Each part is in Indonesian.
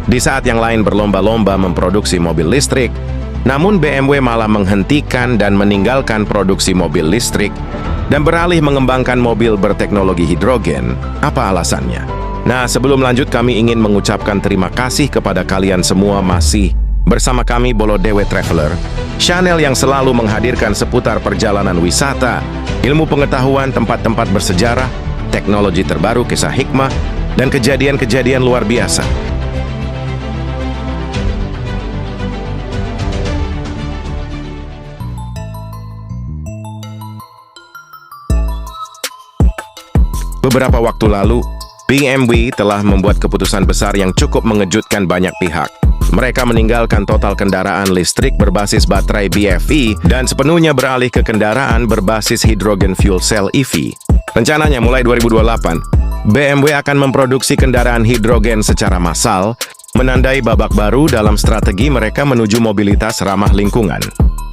Di saat yang lain berlomba-lomba memproduksi mobil listrik, namun BMW malah menghentikan dan meninggalkan produksi mobil listrik dan beralih mengembangkan mobil berteknologi hidrogen. Apa alasannya? Nah, sebelum lanjut kami ingin mengucapkan terima kasih kepada kalian semua masih bersama kami Bolodewe Traveler, channel yang selalu menghadirkan seputar perjalanan wisata, ilmu pengetahuan, tempat-tempat bersejarah, teknologi terbaru, kisah hikmah, dan kejadian-kejadian luar biasa. Beberapa waktu lalu, BMW telah membuat keputusan besar yang cukup mengejutkan banyak pihak. Mereka meninggalkan total kendaraan listrik berbasis baterai BFE dan sepenuhnya beralih ke kendaraan berbasis hydrogen fuel cell EV. Rencananya mulai 2028, BMW akan memproduksi kendaraan hidrogen secara massal, menandai babak baru dalam strategi mereka menuju mobilitas ramah lingkungan.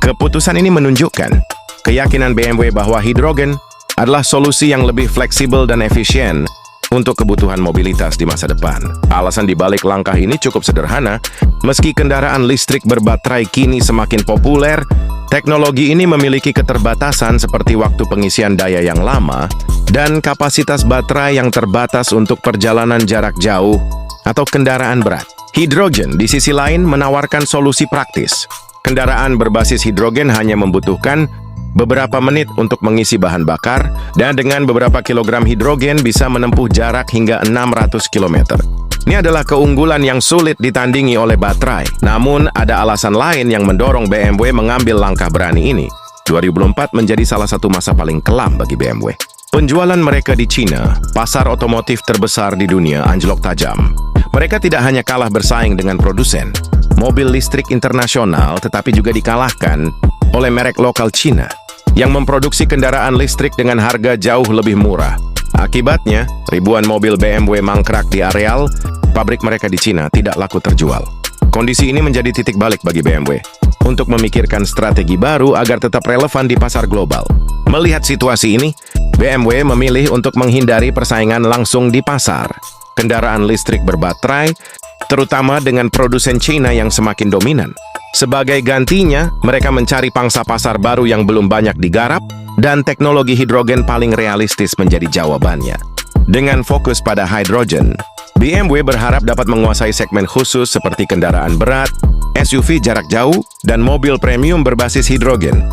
Keputusan ini menunjukkan keyakinan BMW bahwa hidrogen adalah solusi yang lebih fleksibel dan efisien untuk kebutuhan mobilitas di masa depan. Alasan dibalik langkah ini cukup sederhana. Meski kendaraan listrik berbaterai kini semakin populer, teknologi ini memiliki keterbatasan seperti waktu pengisian daya yang lama dan kapasitas baterai yang terbatas untuk perjalanan jarak jauh atau kendaraan berat. Hidrogen di sisi lain menawarkan solusi praktis. Kendaraan berbasis hidrogen hanya membutuhkan beberapa menit untuk mengisi bahan bakar, dan dengan beberapa kilogram hidrogen bisa menempuh jarak hingga 600 km. Ini adalah keunggulan yang sulit ditandingi oleh baterai. Namun, ada alasan lain yang mendorong BMW mengambil langkah berani ini. 2004 menjadi salah satu masa paling kelam bagi BMW. Penjualan mereka di Cina, pasar otomotif terbesar di dunia, anjlok tajam. Mereka tidak hanya kalah bersaing dengan produsen mobil listrik internasional, tetapi juga dikalahkan oleh merek lokal Cina yang memproduksi kendaraan listrik dengan harga jauh lebih murah. Akibatnya, ribuan mobil BMW mangkrak di areal pabrik mereka di Cina tidak laku terjual. Kondisi ini menjadi titik balik bagi BMW untuk memikirkan strategi baru agar tetap relevan di pasar global. Melihat situasi ini, BMW memilih untuk menghindari persaingan langsung di pasar kendaraan listrik berbaterai, terutama dengan produsen Cina yang semakin dominan. Sebagai gantinya, mereka mencari pangsa pasar baru yang belum banyak digarap, dan teknologi hidrogen paling realistis menjadi jawabannya. Dengan fokus pada hidrogen, BMW berharap dapat menguasai segmen khusus seperti kendaraan berat, SUV jarak jauh, dan mobil premium berbasis hidrogen.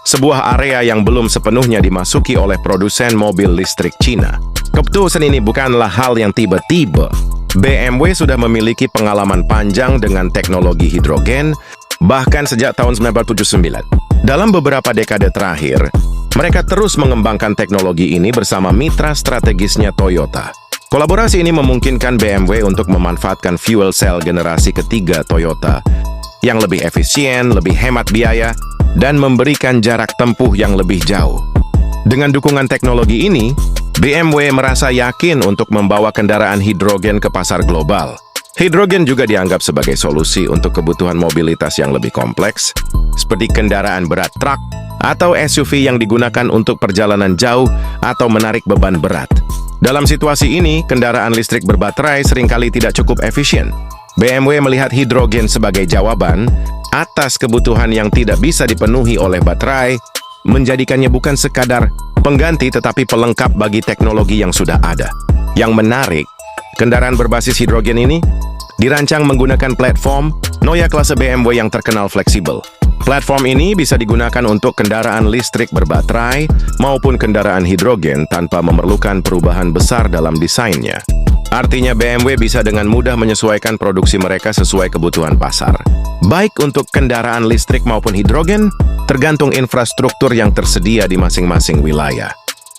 Sebuah area yang belum sepenuhnya dimasuki oleh produsen mobil listrik Cina. Keputusan ini bukanlah hal yang tiba-tiba. BMW sudah memiliki pengalaman panjang dengan teknologi hidrogen, bahkan sejak tahun 1979. Dalam beberapa dekade terakhir, mereka terus mengembangkan teknologi ini bersama mitra strategisnya Toyota. Kolaborasi ini memungkinkan BMW untuk memanfaatkan fuel cell generasi ketiga Toyota yang lebih efisien, lebih hemat biaya, dan memberikan jarak tempuh yang lebih jauh. Dengan dukungan teknologi ini, BMW merasa yakin untuk membawa kendaraan hidrogen ke pasar global. Hidrogen juga dianggap sebagai solusi untuk kebutuhan mobilitas yang lebih kompleks, seperti kendaraan berat truk atau SUV yang digunakan untuk perjalanan jauh atau menarik beban berat. Dalam situasi ini, kendaraan listrik berbaterai seringkali tidak cukup efisien. BMW melihat hidrogen sebagai jawaban atas kebutuhan yang tidak bisa dipenuhi oleh baterai, menjadikannya bukan sekadar pengganti tetapi pelengkap bagi teknologi yang sudah ada. Yang menarik, kendaraan berbasis hidrogen ini dirancang menggunakan platform Neue Klasse BMW yang terkenal fleksibel. Platform ini bisa digunakan untuk kendaraan listrik berbaterai maupun kendaraan hidrogen tanpa memerlukan perubahan besar dalam desainnya. Artinya BMW bisa dengan mudah menyesuaikan produksi mereka sesuai kebutuhan pasar. Baik untuk kendaraan listrik maupun hidrogen, tergantung infrastruktur yang tersedia di masing-masing wilayah.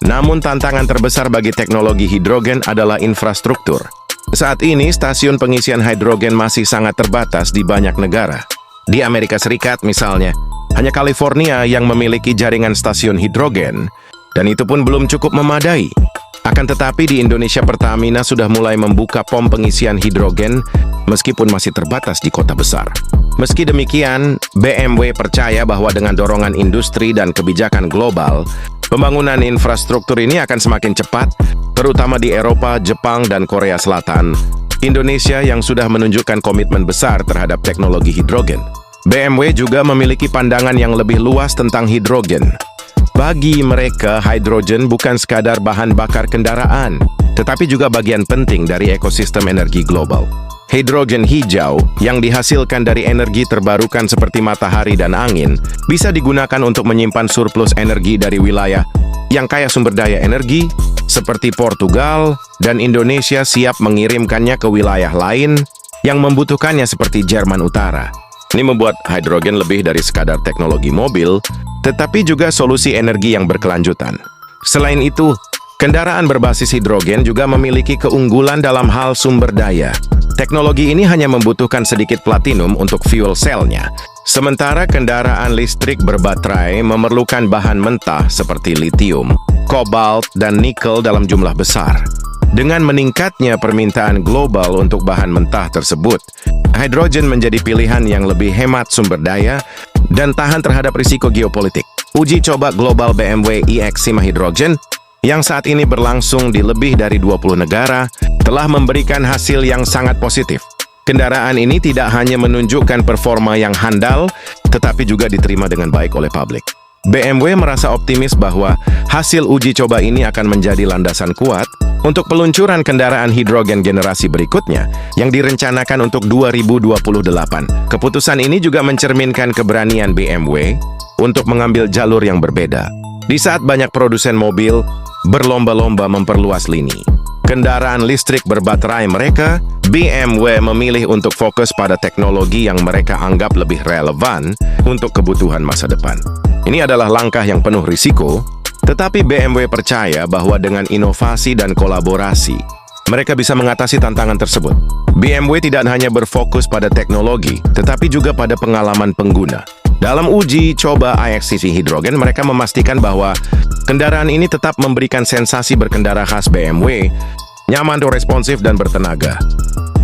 Namun tantangan terbesar bagi teknologi hidrogen adalah infrastruktur. Saat ini, stasiun pengisian hidrogen masih sangat terbatas di banyak negara. Di Amerika Serikat misalnya, hanya California yang memiliki jaringan stasiun hidrogen, dan itu pun belum cukup memadai. Akan tetapi di Indonesia Pertamina sudah mulai membuka pom pengisian hidrogen meskipun masih terbatas di kota besar. Meski demikian, BMW percaya bahwa dengan dorongan industri dan kebijakan global, pembangunan infrastruktur ini akan semakin cepat, terutama di Eropa, Jepang, dan Korea Selatan, Indonesia yang sudah menunjukkan komitmen besar terhadap teknologi hidrogen. BMW juga memiliki pandangan yang lebih luas tentang hidrogen. Bagi mereka, hidrogen bukan sekadar bahan bakar kendaraan, tetapi juga bagian penting dari ekosistem energi global. Hidrogen hijau yang dihasilkan dari energi terbarukan seperti matahari dan angin bisa digunakan untuk menyimpan surplus energi dari wilayah yang kaya sumber daya energi seperti Portugal, dan Indonesia siap mengirimkannya ke wilayah lain yang membutuhkannya seperti Jerman Utara. Ini membuat hidrogen lebih dari sekadar teknologi mobil, tetapi juga solusi energi yang berkelanjutan. Selain itu, kendaraan berbasis hidrogen juga memiliki keunggulan dalam hal sumber daya. Teknologi ini hanya membutuhkan sedikit platinum untuk fuel cell-nya, sementara kendaraan listrik berbaterai memerlukan bahan mentah seperti litium, kobalt, dan nikel dalam jumlah besar. Dengan meningkatnya permintaan global untuk bahan mentah tersebut, hidrogen menjadi pilihan yang lebih hemat sumber daya dan tahan terhadap risiko geopolitik. Uji coba global BMW iX5 Hydrogen yang saat ini berlangsung di lebih dari 20 negara, telah memberikan hasil yang sangat positif. Kendaraan ini tidak hanya menunjukkan performa yang handal, tetapi juga diterima dengan baik oleh publik. BMW merasa optimis bahwa hasil uji coba ini akan menjadi landasan kuat untuk peluncuran kendaraan hidrogen generasi berikutnya yang direncanakan untuk 2028. Keputusan ini juga mencerminkan keberanian BMW untuk mengambil jalur yang berbeda. Di saat banyak produsen mobil berlomba-lomba memperluas lini kendaraan listrik berbaterai mereka, BMW memilih untuk fokus pada teknologi yang mereka anggap lebih relevan untuk kebutuhan masa depan. Ini adalah langkah yang penuh risiko, tetapi BMW percaya bahwa dengan inovasi dan kolaborasi, mereka bisa mengatasi tantangan tersebut. BMW tidak hanya berfokus pada teknologi, tetapi juga pada pengalaman pengguna. Dalam uji coba iX5 Hydrogen, mereka memastikan bahwa kendaraan ini tetap memberikan sensasi berkendara khas BMW, nyaman, responsif, dan bertenaga.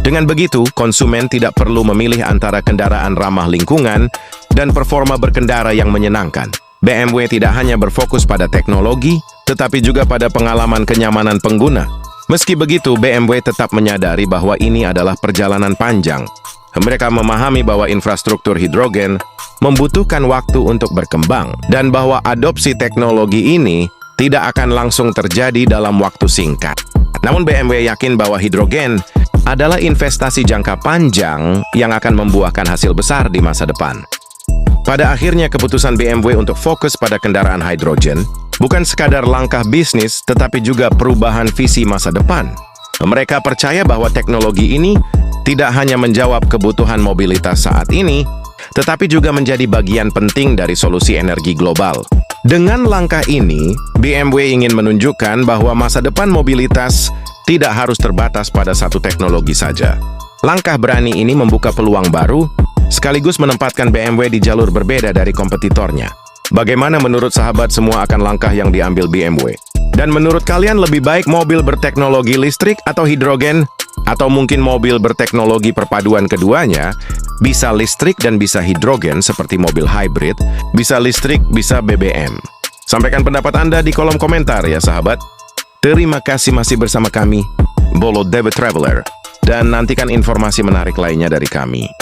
Dengan begitu, konsumen tidak perlu memilih antara kendaraan ramah lingkungan dan performa berkendara yang menyenangkan. BMW tidak hanya berfokus pada teknologi, tetapi juga pada pengalaman kenyamanan pengguna. Meski begitu, BMW tetap menyadari bahwa ini adalah perjalanan panjang. Mereka memahami bahwa infrastruktur hidrogen membutuhkan waktu untuk berkembang, dan bahwa adopsi teknologi ini tidak akan langsung terjadi dalam waktu singkat. Namun BMW yakin bahwa hidrogen adalah investasi jangka panjang yang akan membuahkan hasil besar di masa depan. Pada akhirnya, keputusan BMW untuk fokus pada kendaraan hidrogen bukan sekadar langkah bisnis, tetapi juga perubahan visi masa depan. Mereka percaya bahwa teknologi ini tidak hanya menjawab kebutuhan mobilitas saat ini, tetapi juga menjadi bagian penting dari solusi energi global. Dengan langkah ini, BMW ingin menunjukkan bahwa masa depan mobilitas tidak harus terbatas pada satu teknologi saja. Langkah berani ini membuka peluang baru, sekaligus menempatkan BMW di jalur berbeda dari kompetitornya. Bagaimana menurut sahabat semua akan langkah yang diambil BMW? Dan menurut kalian lebih baik mobil berteknologi listrik atau hidrogen? Atau mungkin mobil berteknologi perpaduan keduanya, bisa listrik dan bisa hidrogen seperti mobil hybrid, bisa listrik, bisa BBM. Sampaikan pendapat Anda di kolom komentar ya sahabat. Terima kasih masih bersama kami, Bolo David Traveler, dan nantikan informasi menarik lainnya dari kami.